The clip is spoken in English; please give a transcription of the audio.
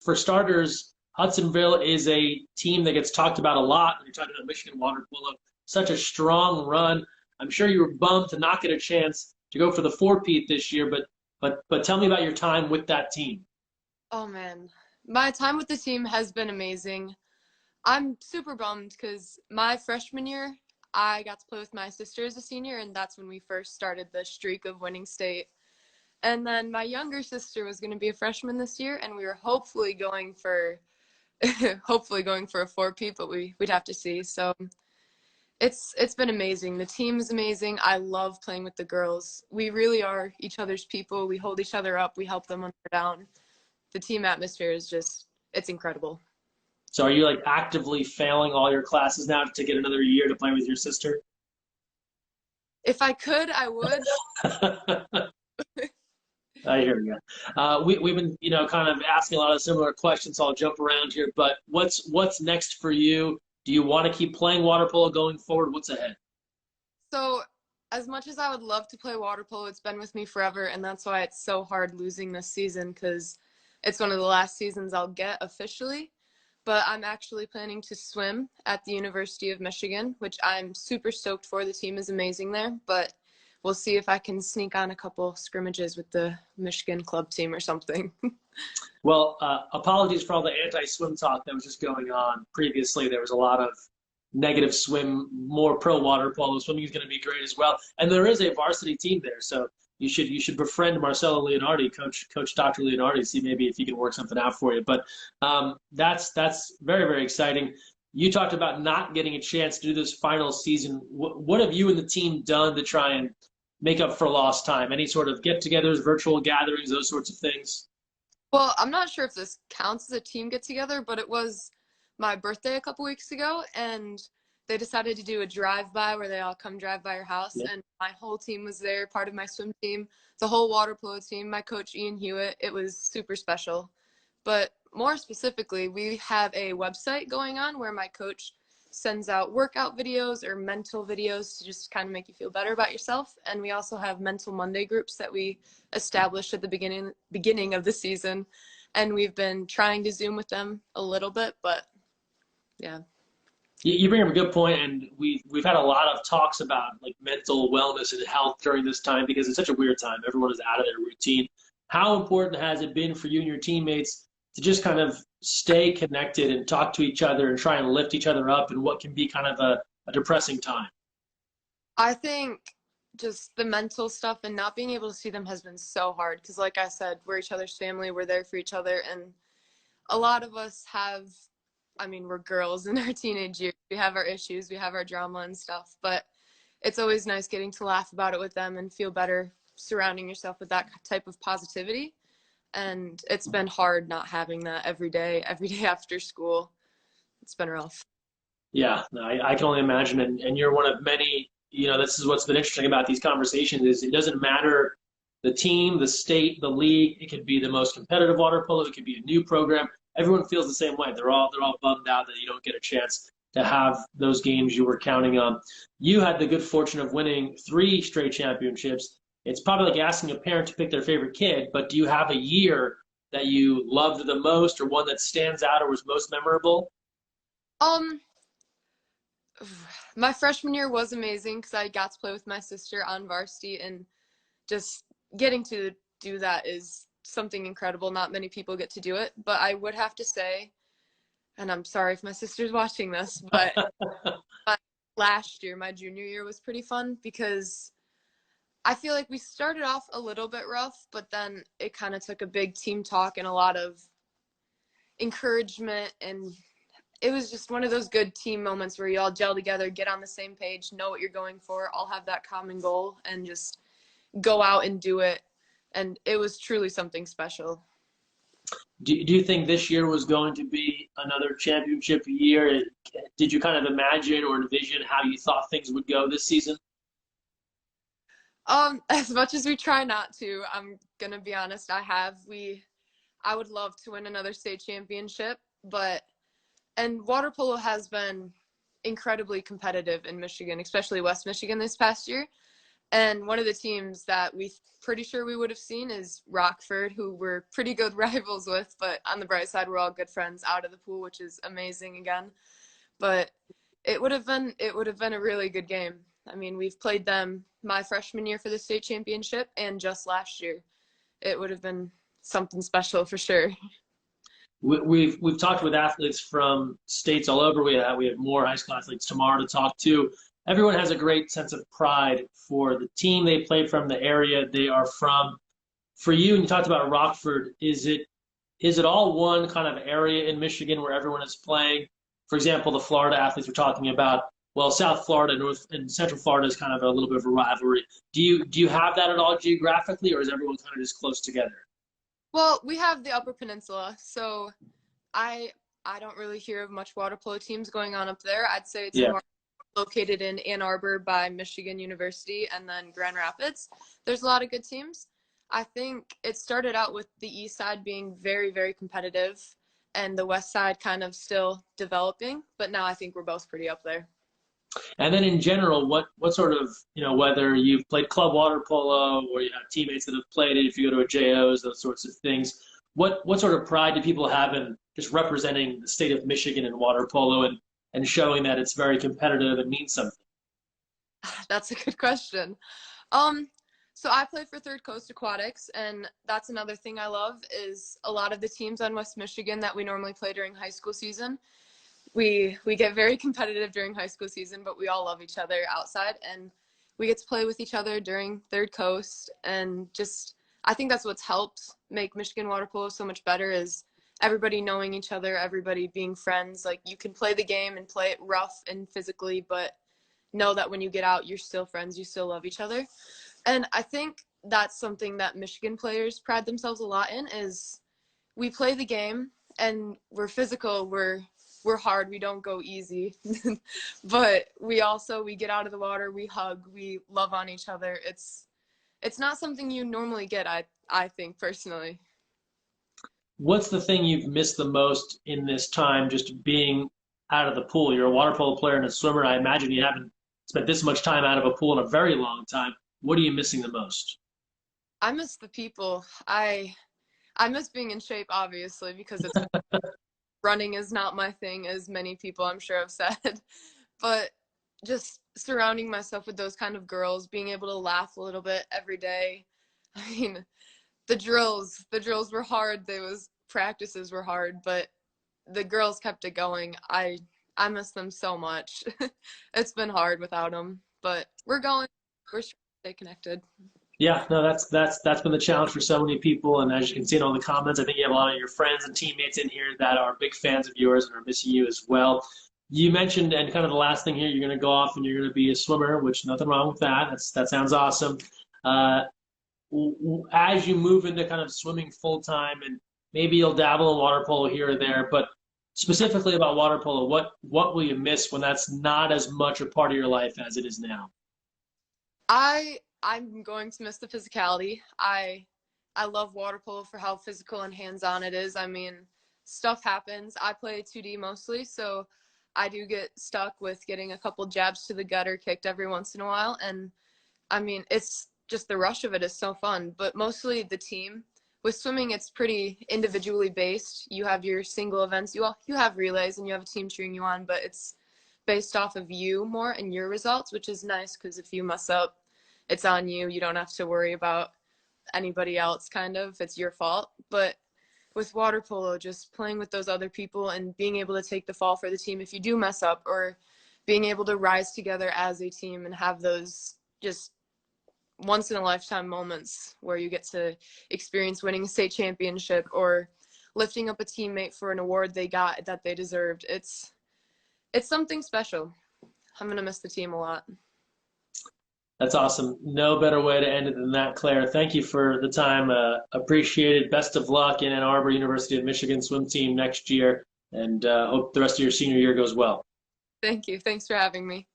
for starters, Hudsonville is a team that gets talked about a lot when you're talking about Michigan water polo. Such a strong run. I'm sure you were bummed to not get a chance to go for the four-peat this year, but tell me about your time with that team. Oh man, my time with the team has been amazing. I'm super bummed because my freshman year, I got to play with my sister as a senior, and that's when we first started the streak of winning state. And then my younger sister was going to be a freshman this year, and we were hopefully going for hopefully going for a four-peat, but we'd have to see. So it's been amazing. The team is amazing. I love playing with the girls. We really are each other's people. We hold each other up. We help them when they're down. The team atmosphere is just it's incredible. So are you like actively failing all your classes now to get another year to play with your sister? If I could, I would. I hear you. We've been, kind of asking a lot of similar questions, so I'll jump around here. But what's next for you? Do you want to keep playing water polo going forward? What's ahead? So, as much as I would love to play water polo, it's been with me forever, and that's why it's so hard losing this season because it's one of the last seasons I'll get officially. But I'm actually planning to swim at the University of Michigan, which I'm super stoked for. The team is amazing there, but we'll see if I can sneak on a couple scrimmages with the Michigan club team or something. Well, apologies for all the anti-swim talk that was just going on previously. There was a lot of negative swim, more pro water polo. Swimming is going to be great as well, and there is a varsity team there, so you should befriend Marcelo Leonardi, Coach Dr. Leonardi, see maybe if he can work something out for you. But that's very very exciting. You talked about not getting a chance to do this final season. What have you and the team done to try and make up for lost time? Any sort of get-togethers, virtual gatherings, those sorts of things? Well, I'm not sure if this counts as a team get together, but it was my birthday a couple weeks ago, and they decided to do a drive-by where they all come drive by your house, Yeah. and my whole team was there, part of my swim team, the whole water polo team, my coach Ian Hewitt. It was super special. But more specifically, we have a website going on where my coach sends out workout videos or mental videos to just kind of make you feel better about yourself. And we also have mental Monday groups that we established at the beginning of the season. And we've been trying to Zoom with them a little bit, but yeah. You bring up a good point, and we've had a lot of talks about like mental wellness and health during this time because it's such a weird time. Everyone is out of their routine. How important has it been for you and your teammates to just kind of stay connected and talk to each other and try and lift each other up in what can be kind of a depressing time? I think just the mental stuff and not being able to see them has been so hard because, like I said, we're each other's family, we're there for each other, and a lot of us have, I mean, we're girls in our teenage years. We have our issues, we have our drama and stuff, but it's always nice getting to laugh about it with them and feel better surrounding yourself with that type of positivity. And it's been hard not having that every day after school. It's been rough. Yeah, no, I can only imagine, and you're one of many. This is what's been interesting about these conversations is it doesn't matter the team, the state, the league. It could be the most competitive water polo. It could be a new program. Everyone feels the same way. They're all bummed out that you don't get a chance to have those games you were counting on. You had the good fortune of winning three straight championships. It's probably like asking a parent to pick their favorite kid, but do you have a year that you loved the most or one that stands out or was most memorable? Um, my freshman year was amazing because I got to play with my sister on varsity, and just getting to do that is something incredible. Not many people get to do it, but I would have to say, and I'm sorry if my sister's watching this, but my last year, my junior year, was pretty fun because I feel like we started off a little bit rough, but then it kind of took a big team talk and a lot of encouragement, and it was just one of those good team moments where you all gel together, get on the same page, know what you're going for, all have that common goal, and just go out and do it. And it was truly something special. Do you think this year was going to be another championship year? Did you kind of imagine or envision how you thought things would go this season? As much as we try not to, I'm gonna be honest, I would love to win another state championship, but and water polo has been incredibly competitive in Michigan, especially West Michigan this past year. And one of the teams that we pretty sure we would have seen is Rockford, who we're pretty good rivals with, but on the bright side, we're all good friends out of the pool, which is amazing again. But it would have been a really good game. I mean, we've played them my freshman year for the state championship and just last year. It would have been something special for sure. We've talked with athletes from states all over. We have more high school athletes tomorrow to talk to. Everyone has a great sense of pride for the team they played from, the area they are from. For you, and you talked about Rockford, is it all one kind of area in Michigan where everyone is playing? For example, the Florida athletes we're talking about. Well, South Florida, North and Central Florida is kind of a little bit of a rivalry. Do you have that at all geographically, or is everyone kind of just close together? Well, we have the Upper Peninsula, so I I don't really hear of much water polo teams going on up there. I'd say it's Yeah. more located in Ann Arbor by Michigan University and then Grand Rapids. There's a lot of good teams. I think it started out with the east side being very, very competitive and the west side kind of still developing, but now I think we're both pretty up there. And then in general, what sort of, whether you've played club water polo or you have teammates that have played it, if you go to a JOs, those sorts of things, what sort of pride do people have in just representing the state of Michigan in water polo and showing that it's very competitive and means something? That's a good question. Um, so I play for Third Coast Aquatics, and that's another thing I love is a lot of the teams on West Michigan that we normally play during high school season. We get very competitive during high school season, but we all love each other outside, and we get to play with each other during Third Coast, and just I think that's what's helped make Michigan water polo so much better is everybody knowing each other, everybody being friends. Like you can play the game and play it rough and physically, but know that when you get out, you're still friends, you still love each other. And I think that's something that Michigan players pride themselves a lot in is we play the game and we're physical, we're hard, we don't go easy. But we get out of the water, we hug, we love on each other. It's not something you normally get, I think personally. What's the thing you've missed the most in this time just being out of the pool? You're a water polo player and a swimmer. I imagine you haven't spent this much time out of a pool in a very long time. What are you missing the most? I miss the people. I miss being in shape obviously because it's running is not my thing, as many people I'm sure have said. But just surrounding myself with those kind of girls, being able to laugh a little bit every day. I mean, the drills were hard. Practices were hard, but the girls kept it going. I miss them so much. It's been hard without them, but we're going. We're trying to stay connected. Yeah, no, that's been the challenge for so many people. And as you can see in all the comments, I think you have a lot of your friends and teammates in here that are big fans of yours and are missing you as well. You mentioned, and kind of the last thing here, you're going to go off and you're going to be a swimmer, which nothing wrong with that. That sounds awesome. Uh, as you move into kind of swimming full time, and maybe you'll dabble in water polo here or there, but specifically about water polo, what will you miss when that's not as much a part of your life as it is now? I'm going to miss the physicality. I love water polo for how physical and hands-on it is. I mean, stuff happens. I play 2D mostly, so I do get stuck with getting a couple jabs to the gut or kicked every once in a while. And I mean, it's just the rush of it is so fun, but mostly the team. With swimming, it's pretty individually based. You have your single events, you have relays, and you have a team cheering you on, but it's based off of you more and your results, which is nice because if you mess up, it's on you. You don't have to worry about anybody else, kind of. It's your fault. But with water polo, just playing with those other people and being able to take the fall for the team if you do mess up, or being able to rise together as a team and have those just once in a lifetime moments where you get to experience winning a state championship or lifting up a teammate for an award they got that they deserved. It's something special. I'm going to miss the team a lot. That's awesome. No better way to end it than that, Claire. Thank you for the time. Appreciate it. Best of luck in Ann Arbor, University of Michigan swim team next year, and hope the rest of your senior year goes well. Thank you. Thanks for having me.